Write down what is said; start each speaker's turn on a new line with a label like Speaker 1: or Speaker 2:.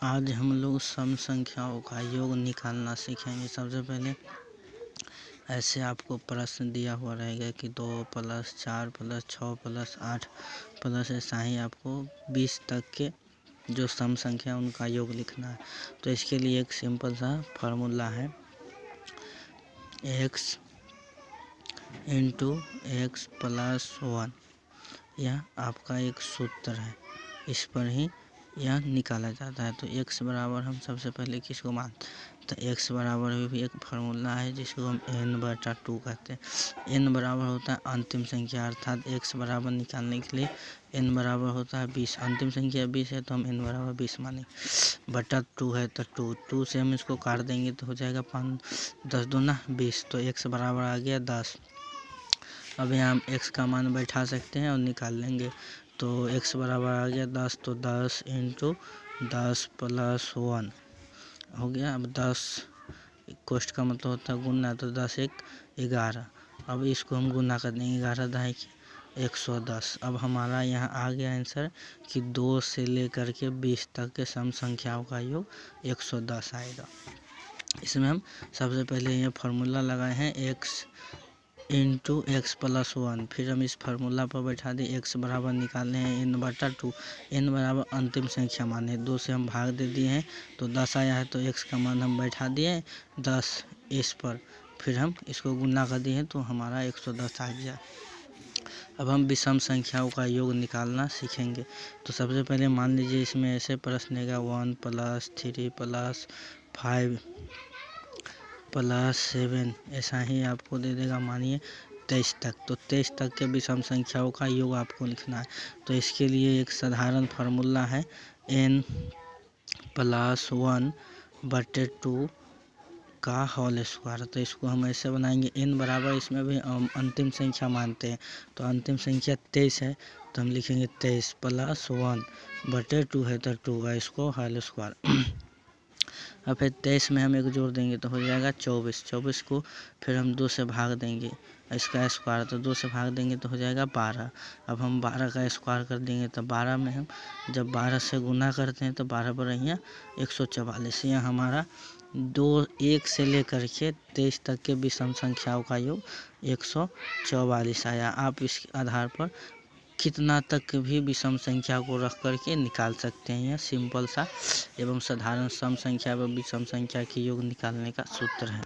Speaker 1: आज हम लोग सम संख्याओं का योग निकालना सीखेंगे। सबसे पहले ऐसे आपको प्रश्न दिया हुआ रहेगा कि 2 + 4 + 6 + 8 प्लस ऐसा ही आपको 20 तक के जो सम संख्या उनका योग लिखना है। तो इसके लिए एक सिंपल सा फार्मूला है, x × x + 1। यह आपका एक सूत्र है, इस पर ही यह निकाला जाता है। तो x बराबर हम सबसे पहले किसको मानते हैं, तो x बराबर भी एक फार्मूला है जिसको हम n/2 कहते हैं। n बराबर होता है अंतिम संख्या, अर्थात x बराबर निकालने के लिए n बराबर होता है 20। अंतिम संख्या 20 है तो हम n बराबर 20 मानेंगे, बटा 2 है तो 2 से हम इसको काट देंगे तो हो जाएगा 5 10 दूना 20। तो x बराबर आ गया 10। अब यहाँ हम x का मान बैठा सकते हैं और निकाल लेंगे। तो x बराबर आ गया 10, तो 10 × 10 + 1 हो गया। अब 10 कोष्ठ का मतलब होता है गुना, तो 10 × 1 = 11। अब इसको हम गुना कर देंगे, 11 × 2 = 110। अब हमारा यहाँ आ गया आंसर कि 2 से लेकर के 20 तक के सम संख्याओं का योग 110 आएगा। इसमें हम सबसे पहले ये फार्मूला लगाए हैं x × x + 1। फिर हम इस फार्मूला पर बैठा दिए, x बराबर निकालने हैं n/2। n बराबर अंतिम संख्या माने 2 से हम भाग दे दिए हैं तो 10 आया है, तो x का मान हम बैठा दिए 10 इस पर। फिर हम इसको गुना कर दिए तो हमारा 110 आ गया। अब हम विषम संख्याओं का योग निकालना सीखेंगे। तो सबसे पहले मान लीजिए इसमें ऐसे प्रश्न देगा 1 + 3 + 5 + 7, ऐसा ही आपको दे देगा मानिए 23 तक। तो 23 तक के विषम संख्याओं का योग आपको लिखना है। तो इसके लिए एक साधारण फार्मूला है n + 1/2 का होल स्क्वायर। तो इसको हम ऐसे बनाएंगे, n बराबर इसमें भी अंतिम संख्या मानते हैं, तो अंतिम संख्या 23 है तो हम लिखेंगे 23 + 1/2 है तो 2 का इसको होल स्क्वायर। अब फिर 23 में हम एक जोड़ देंगे तो हो जाएगा 24। 24 को फिर हम 2 से भाग देंगे, इसका स्क्वायर, तो 2 से भाग देंगे तो हो जाएगा 12। अब हम 12 का स्क्वायर कर देंगे तो 12 में हम जब 12 से गुना करते हैं तो 12 पर यहाँ 144। यहाँ हमारा 1 से लेकर के 23 तक के विषम संख्याओं का योग 144 आया। आप इसके आधार पर कितना तक भी विषम संख्या को रख करके निकाल सकते हैं। यह सिंपल सा एवं साधारण सम संख्या व विषम संख्या के योग निकालने का सूत्र है।